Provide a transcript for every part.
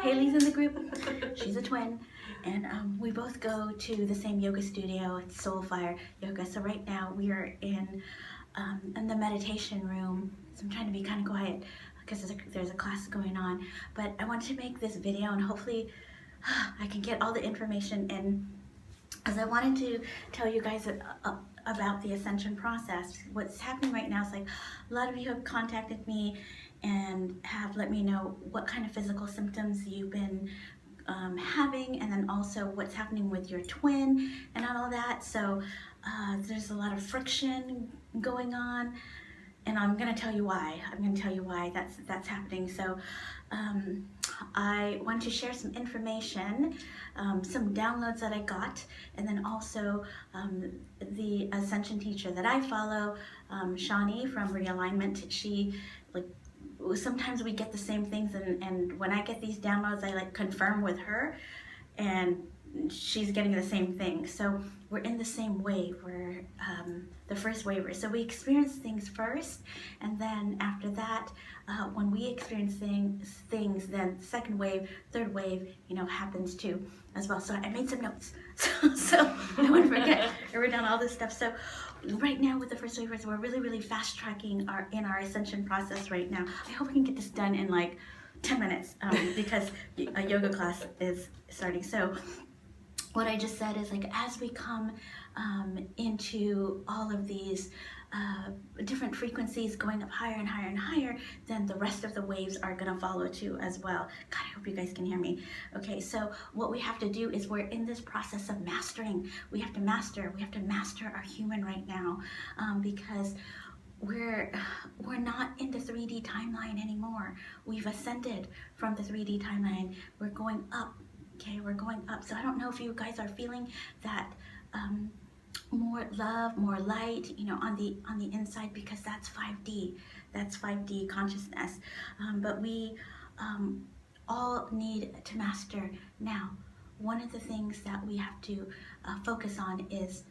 Haley's in the group. She's a twin. And we both go to the same yoga studio. It's Soulfire Yoga. So right now we are in the meditation room. So I'm trying to be kind of quiet because there's a class going on. But I wanted to make this video and hopefully I can get all the information in, as I wanted to tell you guys about the ascension process. What's happening right now is like a lot of you have contacted me and have let me know what kind of physical symptoms you've been having, and then also what's happening with your twin and all that. So there's a lot of friction going on, and I'm going to tell you why. I'm going to tell you why that's happening. So I want to share some information, some downloads that I got, and then also the ascension teacher that I follow, Shawnee from Realignment. She sometimes we get the same things, and when I get these downloads, I confirm with her, and she's getting the same thing. So we're in the same wave. We're the first waver. So we experience things first, and then after that, when we experience things, then the second wave, third wave, happens too as well. So I made some notes, so I wouldn't forget. I wrote down all this stuff. So right now with the first wavers, we're really fast tracking our ascension process right now. I hope we can get this done in 10 minutes because a yoga class is starting. So what I just said is as we come into all of these different frequencies going up higher and higher and higher, then the rest of the waves are gonna follow too as well. God, I hope you guys can hear me. Okay, so what we have to do is we're in this process of mastering. We have to master our human right now, because we're not in the 3D timeline anymore. We've ascended from the 3D timeline. We're going up. Okay, we're going up. So I don't know if you guys are feeling that more love, more light, on the inside, because that's 5D. That's 5D consciousness. But we all need to master now. One of the things that we have to focus on is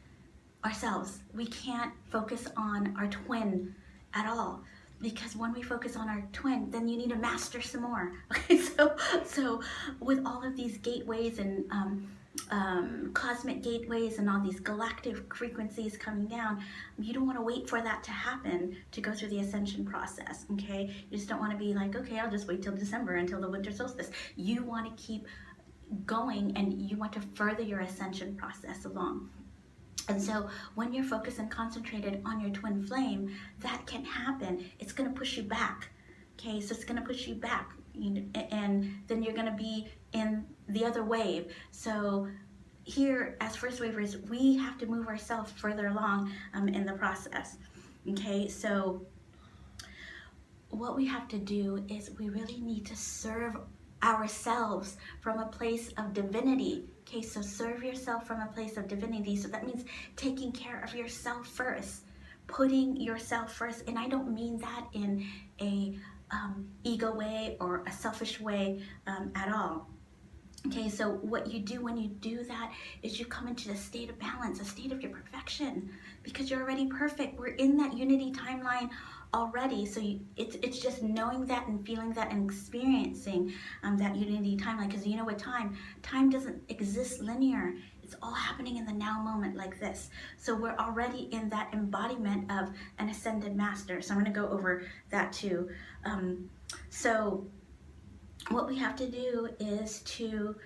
ourselves. We can't focus on our twin at all, because when we focus on our twin, then you need to master some more. Okay, so with all of these gateways and cosmic gateways and all these galactic frequencies coming down, you don't want to wait for that to happen to go through the ascension process. Okay, you just don't want to be okay, I'll just wait till December, until the winter solstice. You want to keep going, and you want to further your ascension process along. And so when you're focused and concentrated on your twin flame, that can happen. It's going to push you back. Okay, so it's going to push you back, and then you're going to be in the other wave. So here, as first wavers, we have to move ourselves further along in the process. Okay, so what we have to do is we really need to serve ourselves from a place of divinity. Okay, so serve yourself from a place of divinity. So that means taking care of yourself first, putting yourself first. And I don't mean that in a ego way or a selfish way at all. Okay, so what you do when you do that is you come into a state of balance, a state of your perfection, because you're already perfect. We're in that unity timeline already. So it's just knowing that and feeling that and experiencing that unity timeline. Because you know what, time doesn't exist linear. It's all happening in the now moment like this. So we're already in that embodiment of an ascended master. So I'm going to go over that too. So what we have to do is to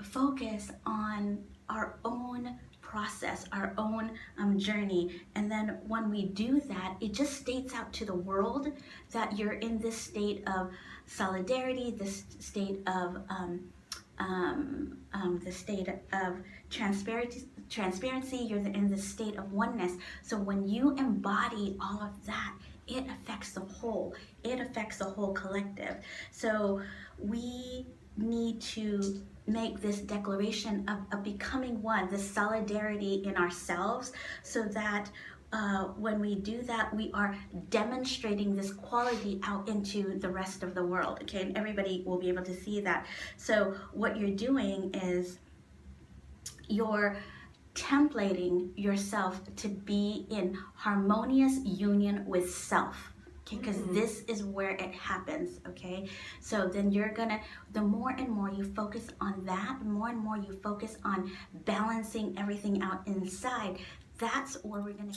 focus on our own process, our own journey. And then when we do that, it just states out to the world that you're in this state of solidarity, this state of transparency. You're in this state of oneness. So when you embody all of that, it affects the whole. It affects the whole collective. So we need to make this declaration of becoming one, this solidarity in ourselves, so that when we do that, we are demonstrating this quality out into the rest of the world. Okay, and everybody will be able to see that. So what you're doing is you're templating yourself to be in harmonious union with self. okay? Because this is where it happens, okay? So then the more and more you focus on that, the more and more you focus on balancing everything out inside, that's where we're gonna.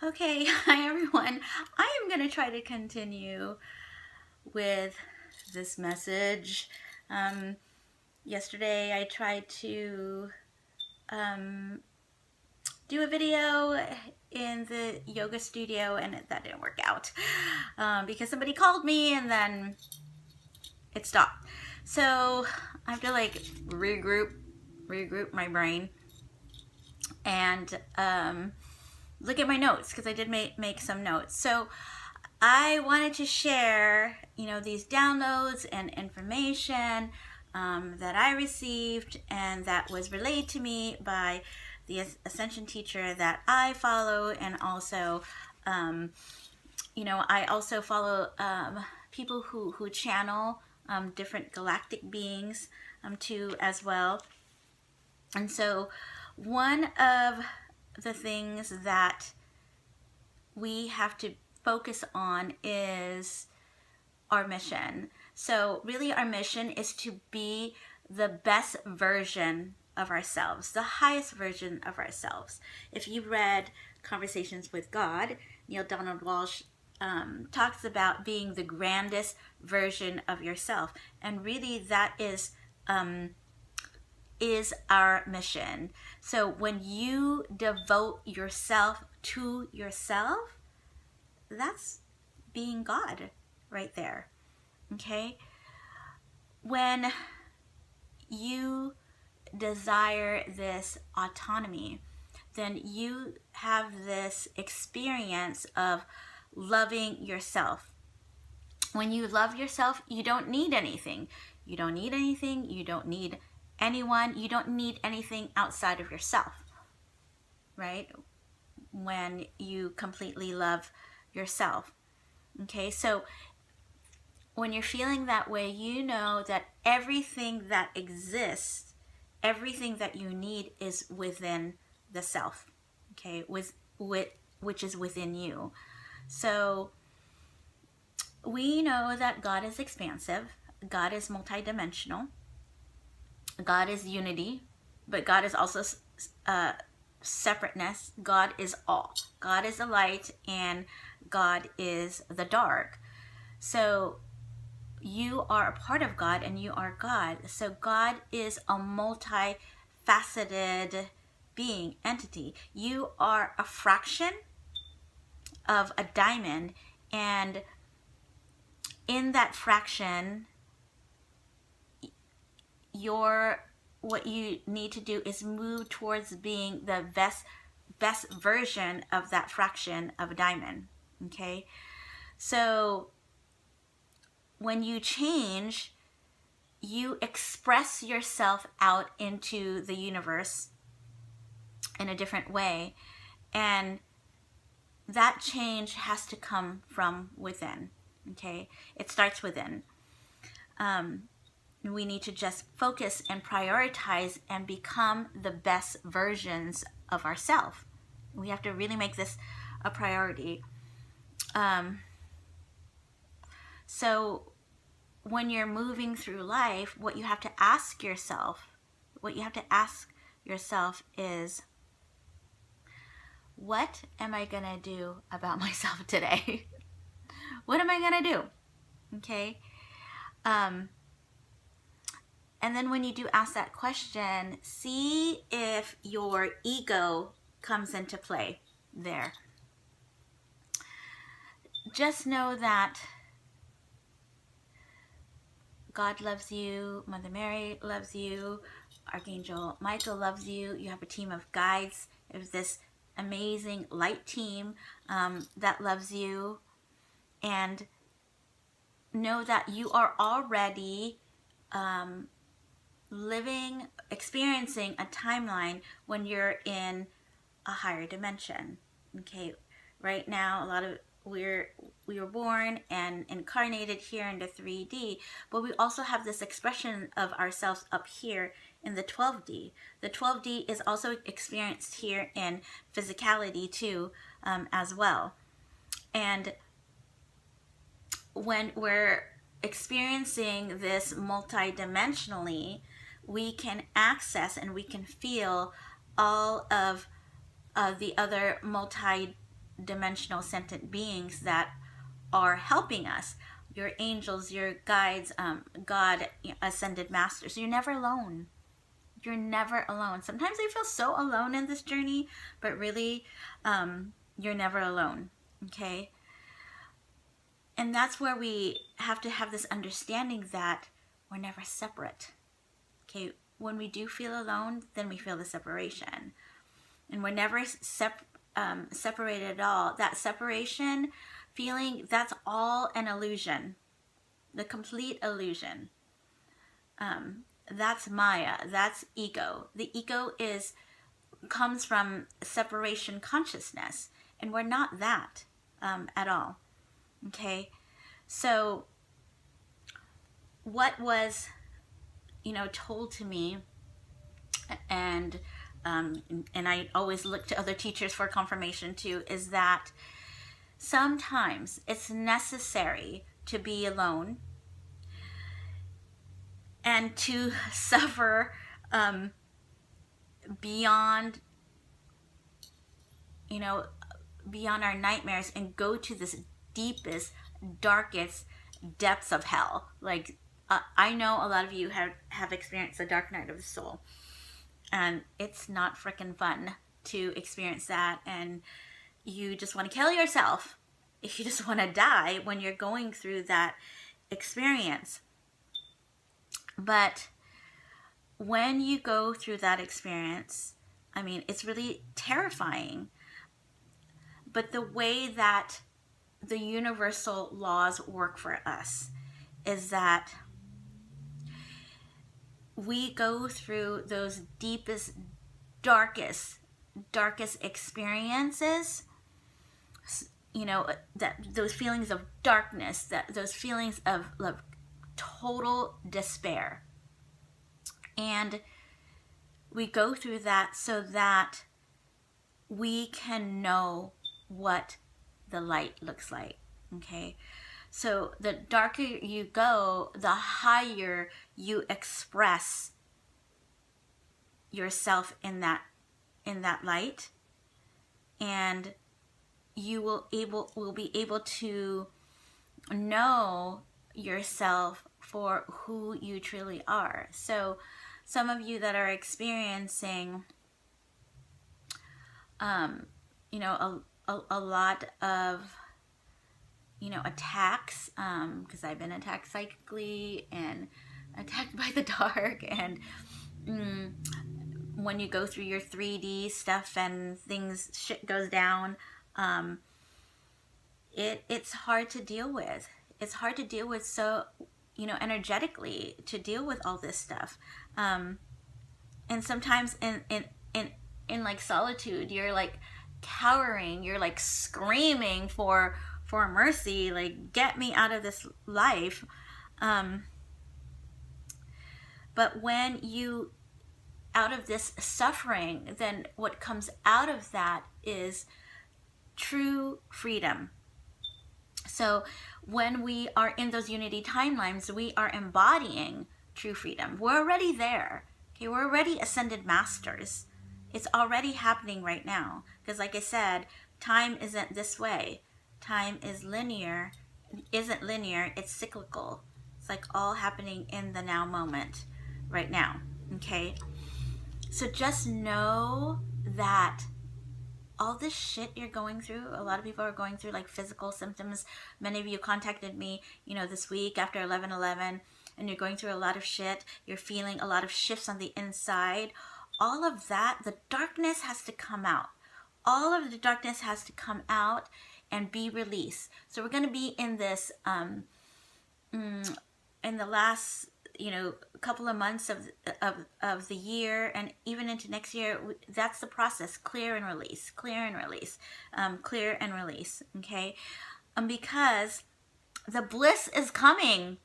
Okay, hi everyone. I am gonna try to continue with this message. Yesterday I tried to do a video in the yoga studio and that didn't work out because somebody called me and then it stopped. So I have to like regroup my brain and look at my notes because I did make some notes. So I wanted to share, these downloads and information that I received and that was relayed to me by the Ascension teacher that I follow, and also, I also follow people who channel different galactic beings too as well. And so one of the things that we have to focus on is our mission. So really our mission is to be the best version of ourselves, the highest version of ourselves. If you read Conversations with God, Neil Donald Walsh talks about being the grandest version of yourself. And really that is our mission. So when you devote yourself to yourself, that's being God right there, okay? When you desire this autonomy, then you have this experience of loving yourself. When you love yourself, you don't need anything. You don't need anything. You don't need anyone. You don't need anything outside of yourself, right? When you completely love yourself. Okay, so when you're feeling that way, you know that everything that exists, everything that you need is within the self, okay, which is within you. So we know that God is expansive, God is multidimensional, God is unity, but God is also separateness. God is all. God is the light and God is the dark. So you are a part of God and you are God. So God is a multifaceted being, entity. You are a fraction of a diamond, and in that fraction, what you need to do is move towards being the best version of that fraction of a diamond. Okay, so when you change, you express yourself out into the universe in a different way, and that change has to come from within. Okay, it starts within. We need to just focus and prioritize and become the best versions of ourselves. We have to really make this a priority. So when you're moving through life, what you have to ask yourself is, what am I going to do about myself today? What am I going to do? Okay. And then when you do ask that question, see if your ego comes into play there. Just know that God loves you, Mother Mary loves you, Archangel Michael loves you. You have a team of guides. There's this amazing light team that loves you. And know that you are already experiencing a timeline when you're in a higher dimension. Okay, right now we were born and incarnated here into 3D, but we also have this expression of ourselves up here in the 12D. The 12D is also experienced here in physicality too, as well. And when we're experiencing this multidimensionally, we can access and we can feel all of the other multi-dimensional sentient beings that are helping us, your angels, your guides, God, ascended masters. You're never alone. You're never alone. Sometimes I feel so alone in this journey, but really, you're never alone. Okay? And that's where we have to have this understanding that we're never separate. Okay? When we do feel alone, then we feel the separation. And we're never separated at all. That separation feeling, that's all an illusion. The complete illusion. That's Maya. That's ego. The ego comes from separation consciousness. And we're not that at all. Okay? So what was, told to me, and I always look to other teachers for confirmation too, is that sometimes it's necessary to be alone and to suffer beyond our nightmares and go to this deepest, darkest depths of hell. Like, I know a lot of you have experienced the dark night of the soul. And it's not freaking fun to experience that. And you just want to kill yourself. If you just want to die when you're going through that experience. But when you go through that experience, I mean, it's really terrifying. But the way that the universal laws work for us is that we go through those deepest, darkest experiences, that those feelings of darkness, that those feelings of total despair. And we go through that so that we can know what the light looks like. Okay? So the darker you go, the higher you express yourself in that light, and you will be able to know yourself for who you truly are. So some of you that are experiencing a lot of attacks, because I've been attacked psychically and attacked by the dark, and when you go through your 3D stuff and shit goes down, it's hard to deal with. It's hard to deal with, so energetically, to deal with all this stuff, and sometimes in like solitude, you're like cowering, you're like screaming for mercy, like, get me out of this life. But when you out of this suffering, then what comes out of that is true freedom. So when we are in those unity timelines, we are embodying true freedom. We're already there. Okay, we're already ascended masters. It's already happening right now. Because like I said, time isn't this way. Time is linear. Isn't linear, it's cyclical. It's like all happening in the now moment right now. Okay? So just know that all this shit you're going through, a lot of people are going through like physical symptoms. Many of you contacted me, this week after 11/11, and you're going through a lot of shit. You're feeling a lot of shifts on the inside. All of that, the darkness has to come out. All of the darkness has to come out and be released. So we're going to be in this, in the last, couple of months of the year, and even into next year. That's the process: clear and release, clear and release, clear and release. Okay, because the bliss is coming.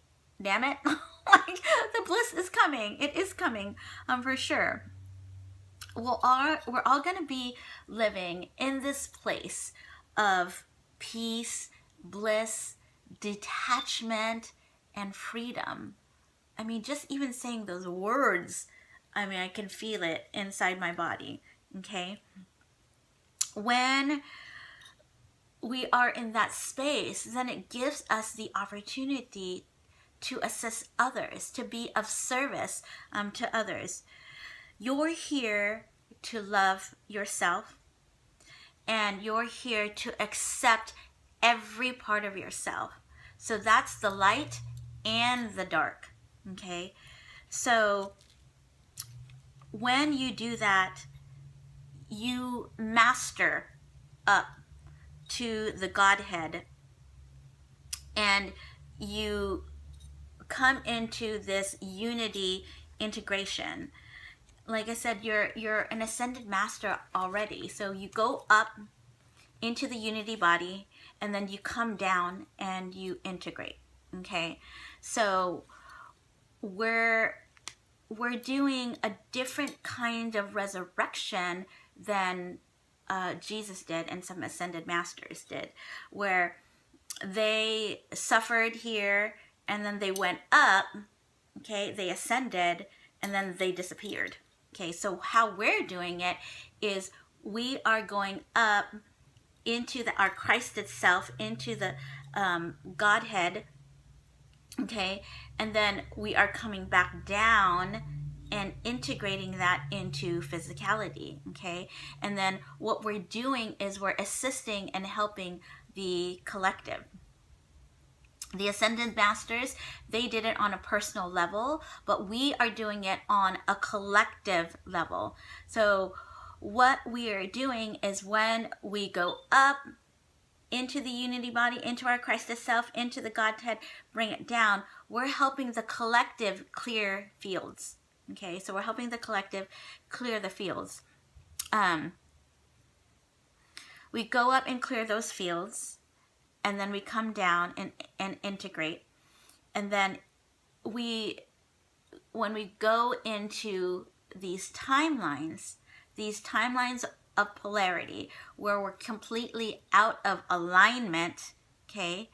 Damn it! Like, the bliss is coming. It is coming, for sure. We're all going to be living in this place of peace, bliss, detachment and freedom. I mean, just even saying those words, I mean, I can feel it inside my body, okay? When we are in that space, then it gives us the opportunity to assist others, to be of service to others. You're here to love yourself, and you're here to accept every part of yourself. So that's the light and the dark, okay? So when you do that, you master up to the Godhead, and you come into this unity integration. Like I said, you're an ascended master already. So you go up into the unity body, and then you come down and you integrate. Okay, so we're doing a different kind of resurrection than Jesus did and some ascended masters did, where they suffered here and then they went up, okay, they ascended and then they disappeared. Okay, so how we're doing it is we are going up into our Christed self, into the Godhead, okay, and then we are coming back down and integrating that into physicality, okay? And then what we're doing is we're assisting and helping the collective. The Ascended Masters, they did it on a personal level, but we are doing it on a collective level. So what we are doing is when we go up into the unity body, into our Christ self, into the Godhead, bring it down, we're helping the collective clear fields. Okay, so we're helping the collective clear the fields. We go up and clear those fields, and then we come down and integrate. And then when we go into these timelines of polarity, where we're completely out of alignment, okay,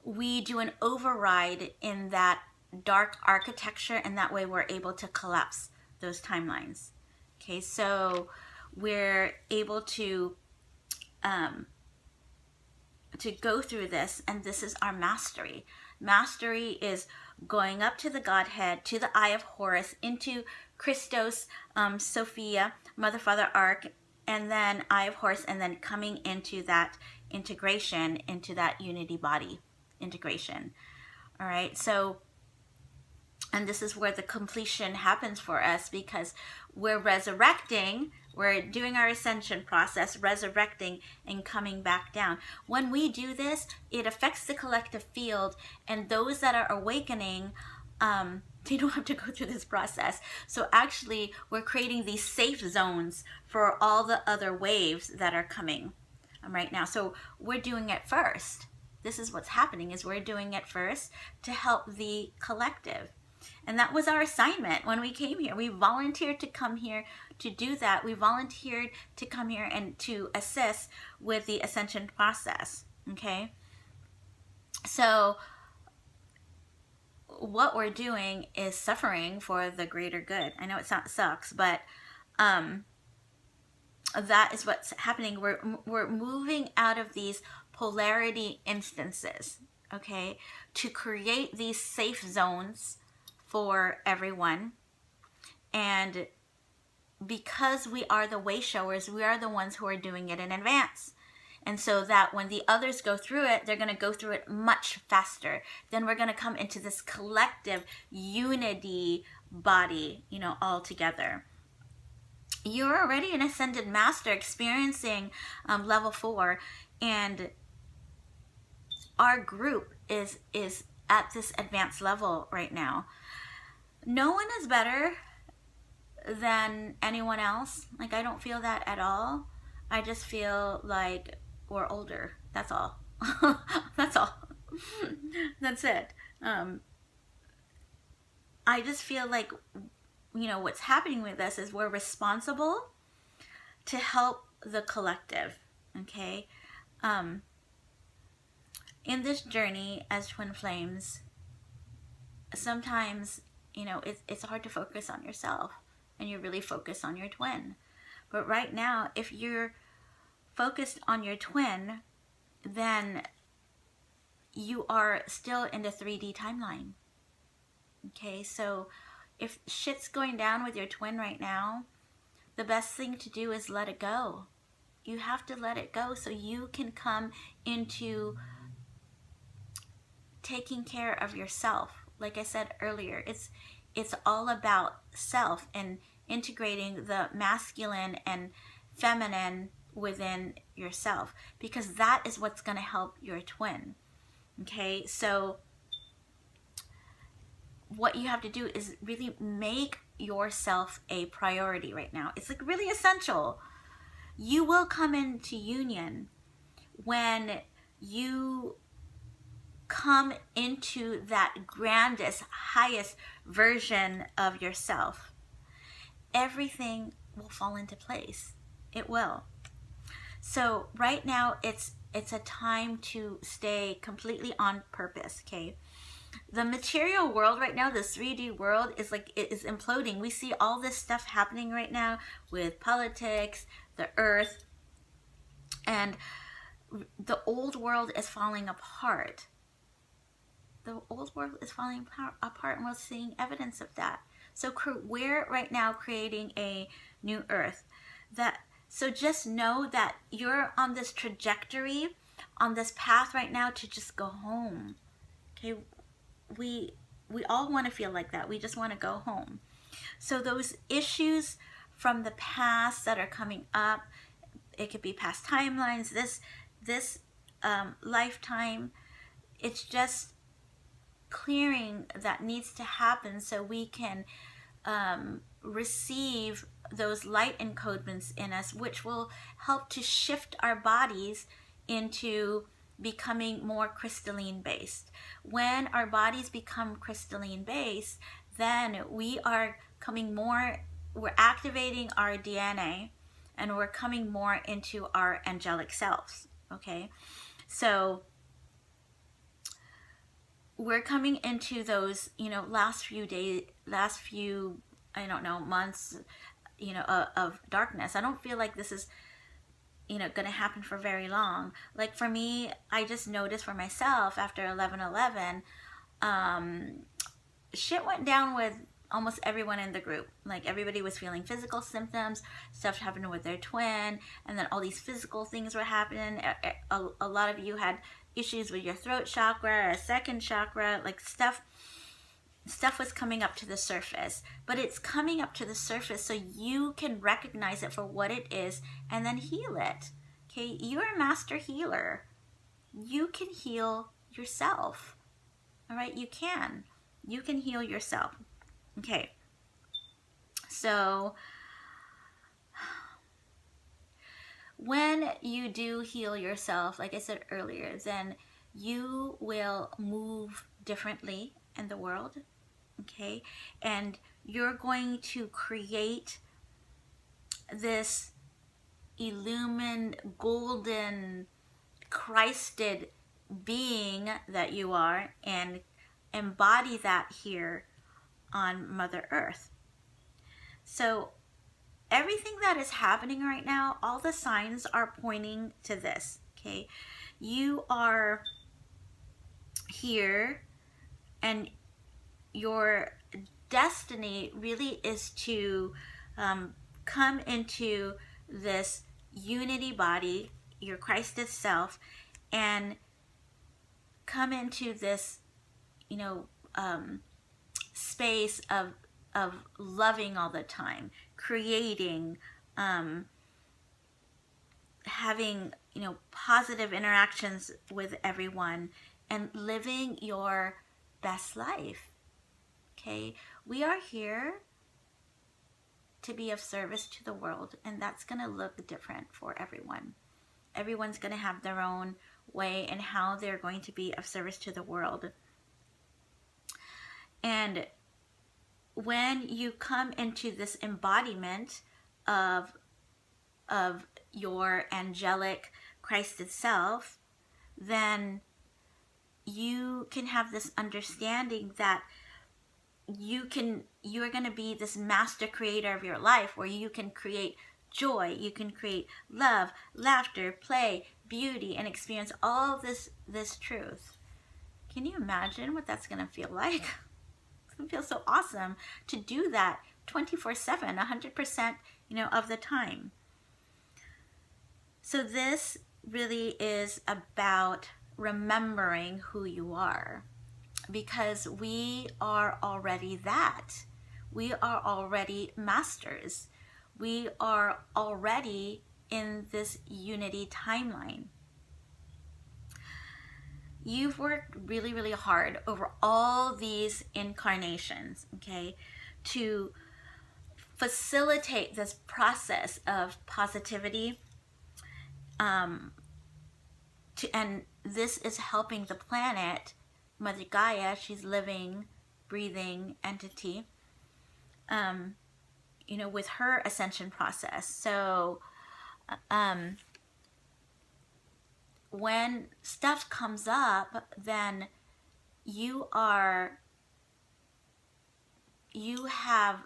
we do an override in that dark architecture, and that way we're able to collapse those timelines. Okay, so we're able to go through this, and this is our mastery. Mastery is going up to the Godhead, to the Eye of Horus, into Christos, Sophia, Mother, Father, Ark, and then Eye of Horus, and then coming into that integration, into that unity body integration. All right, so, and this is where the completion happens for us, because we're resurrecting, we're doing our ascension process, resurrecting and coming back down. When we do this, it affects the collective field, and those that are awakening, they don't have to go through this process. So actually, we're creating these safe zones for all the other waves that are coming right now. So we're doing it first. This is what's happening, is we're doing it first to help the collective. And that was our assignment when we came here. We volunteered to come here to do that. We volunteered to come here and to assist with the ascension process, okay? So what we're doing is suffering for the greater good. I know it sucks, but that is what's happening. We're moving out of these polarity instances, okay, to create these safe zones for everyone. And because we are the way showers, we are the ones who are doing it in advance. And so that when the others go through it, they're going to go through it much faster. Then we're going to come into this collective unity body, you know, all together. You're already an ascended master experiencing level 4, and our group is at this advanced level right now. No one is better than anyone else. Like, I don't feel that at all. I just feel like we're older. That's all. That's all. That's it. I just feel like, you know, what's happening with us is we're responsible to help the collective, okay? in this journey as twin flames, sometimes, you know, it's hard to focus on yourself and you really focus on your twin. But right now, if you're focused on your twin, then you are still in the 3D timeline. Okay, so if shit's going down with your twin right now, the best thing to do is let it go. You have to let it go so you can come into taking care of yourself. Like I said earlier, it's all about self and integrating the masculine and feminine within yourself, because that is what's going to help your twin. Okay, so what you have to do is really make yourself a priority right now. It's like really essential. You will come into union when you come into that grandest, highest version of yourself. Everything will fall into place. It will. So right now it's a time to stay completely on purpose, okay? The material world right now, this 3D world, is like, it is imploding. We see all this stuff happening right now with politics, the earth, and the old world is falling apart. The old world is falling apart, and we're seeing evidence of that. So we're right now creating a new earth. So just know that you're on this trajectory, on this path right now to just go home. Okay, we all want to feel like that. We just want to go home. So those issues from the past that are coming up, it could be past timelines, this lifetime, it's just clearing that needs to happen so we can receive those light encodements in us, which will help to shift our bodies into becoming more crystalline based. When our bodies become crystalline based, then we are coming more, we're activating our DNA and we're coming more into our angelic selves. Okay, so we're coming into those, you know, last few I don't know, months, you know, of darkness. I don't feel like this is, you know, going to happen for very long. Like for me, I just noticed for myself after 11/11, shit went down with almost everyone in the group. Like everybody was feeling physical symptoms, stuff happened with their twin, and then all these physical things were happening. A lot of you had issues with your throat chakra, a second chakra, like stuff was coming up to the surface. But it's coming up to the surface so you can recognize it for what it is and then heal it. Okay, you're a master healer. You can heal yourself. All right, you can heal yourself. Okay, so when you do heal yourself, like I said earlier, then you will move differently in the world, okay? And you're going to create this illumined, golden, Christed being that you are, and embody that here on Mother Earth. So everything that is happening right now, all the signs are pointing to this, okay? You are here, and your destiny really is to come into this unity body, your Christed self, and come into this, you know, space of loving all the time, creating, having, you know, positive interactions with everyone, and living your best life. Okay, we are here to be of service to the world, and that's going to look different for everyone. Everyone's going to have their own way and how they're going to be of service to the world. And when you come into this embodiment of your angelic Christed self, then you can have this understanding that you're going to be this master creator of your life, where you can create joy, you can create love, laughter, play, beauty, and experience all this truth. Can you imagine what that's going to feel like? It's going to feel so awesome to do that 24/7, 100%, of the time. So this really is about remembering who you are, because we are already that. We are already masters. We are already in this unity timeline. You've worked really, really hard over all these incarnations, okay, to facilitate this process of positivity. And this is helping the planet, Mother Gaia. She's living, breathing entity, with her ascension process. So when stuff comes up, then you have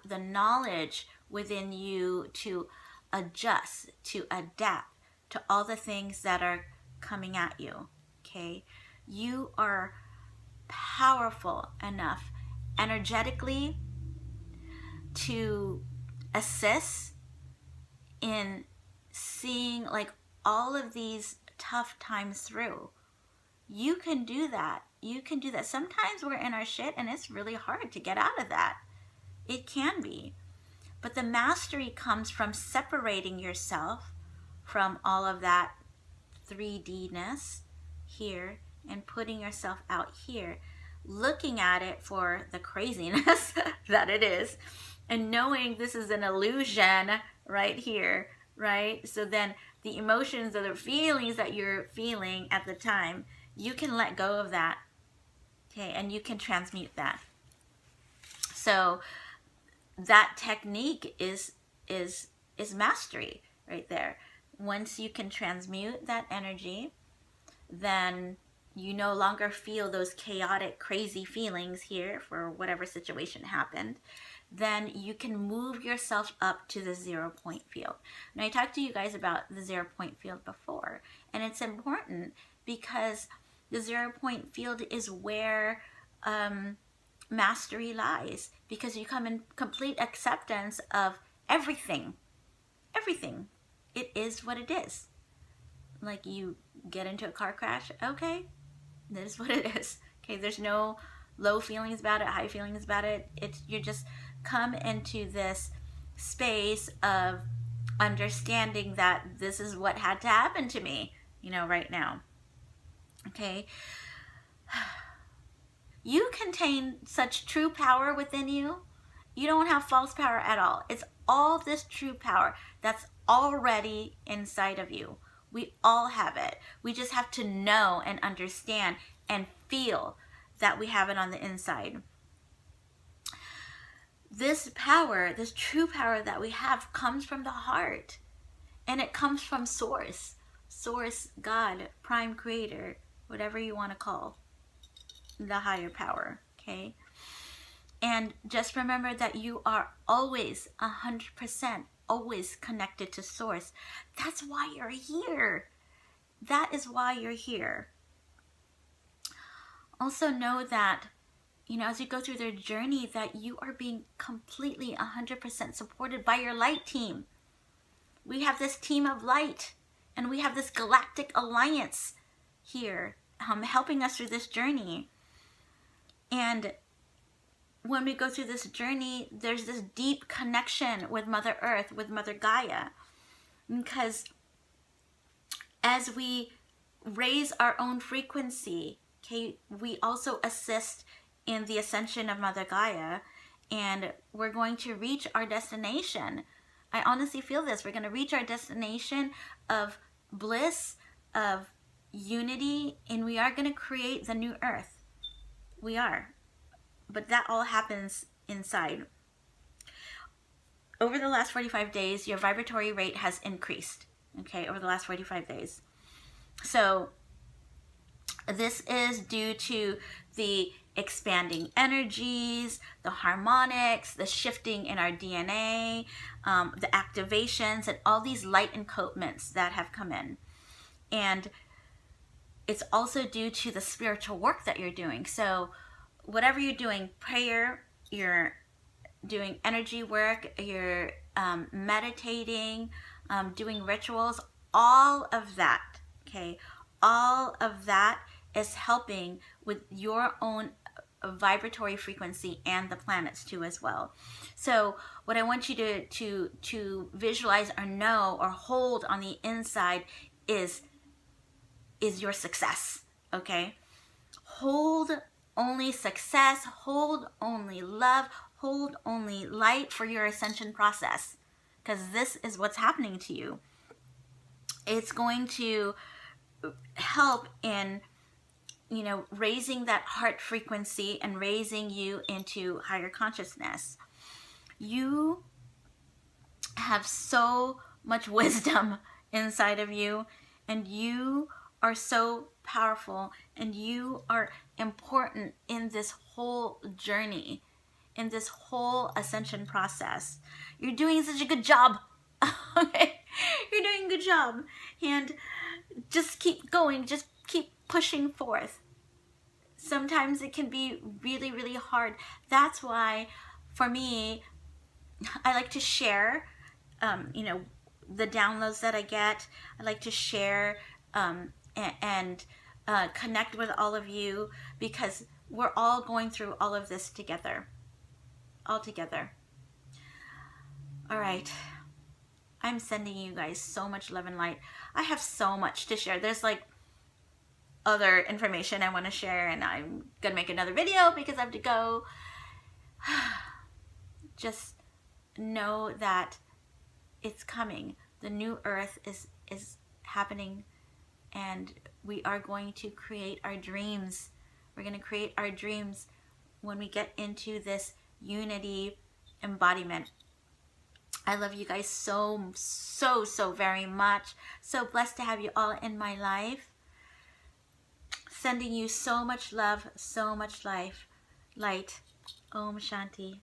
the knowledge within you to adjust, to adapt to all the things that are coming at you, okay? You are powerful enough energetically to assist in seeing like all of these tough times through. You can do that. You can do that. Sometimes we're in our shit and it's really hard to get out of that. It can be. But the mastery comes from separating yourself from all of that 3D-ness here and putting yourself out here, looking at it for the craziness that it is, and knowing this is an illusion right here, right? So then the emotions or the feelings that you're feeling at the time, you can let go of that, okay? And you can transmute that. So that technique is mastery right there. Once you can transmute that energy, then you no longer feel those chaotic, crazy feelings here for whatever situation happened. Then you can move yourself up to the 0 point field. Now, I talked to you guys about the 0 point field before, and it's important because the 0 point field is where mastery lies, because you come in complete acceptance of everything. Everything. It is what it is. Like you get into a car crash, okay, that is what it is. Okay, there's no low feelings about it, high feelings about it. You just come into this space of understanding that this is what had to happen to me, right now. Okay. You contain such true power within you. You don't have false power at all. It's all this true power that's already inside of you. We all have it. We just have to know and understand and feel that we have it on the inside. This power, this true power that we have, comes from the heart. And it comes from Source. Source, God, Prime Creator, whatever you want to call the higher power, okay? And just remember that you are always 100% always connected to Source. That's why you're here. That is why you're here. Also know that, as you go through their journey, that you are being completely 100% supported by your light team. We have this team of light, and we have this galactic alliance here helping us through this journey. And when we go through this journey, there's this deep connection with Mother Earth, with Mother Gaia. Because as we raise our own frequency, okay, we also assist in the ascension of Mother Gaia, and we're going to reach our destination. I honestly feel this. We're going to reach our destination of bliss, of unity, and we are going to create the new earth. We are. But that all happens inside. Over the last 45 days, your vibratory rate has increased, okay, over the last 45 days. So This is due to the expanding energies, the harmonics, the shifting in our DNA, the activations, and all these light encodements that have come in. And it's also due to the spiritual work that you're doing. So whatever you're doing, prayer, you're doing energy work, you're meditating, doing rituals, all of that, okay, all of that is helping with your own vibratory frequency and the planets too as well. So what I want you to visualize or know or hold on the inside is your success, okay? Hold only success, hold only love, hold only light for your ascension process, because this is what's happening to you. It's going to help in, you know, raising that heart frequency and raising you into higher consciousness. You have so much wisdom inside of you, and you are so powerful, and you are important in this whole journey, in this whole ascension process. You're doing such a good job. Okay, you're doing a good job, and just keep going, just keep pushing forth. Sometimes it can be really, really hard. That's why for me, I like to share you know, the downloads that I get. I like to share and connect with all of you, because we're all going through all of this together. All together. All right. I'm sending you guys so much love and light. I have so much to share. There's like other information I want to share, and I'm going to make another video because I have to go. Just know that it's coming. The new earth is happening, and we are going to create our dreams. We're going to create our dreams when we get into this unity embodiment. I love you guys so very much. So blessed to have you all in my life. Sending you so much love, so much light. Om Shanti.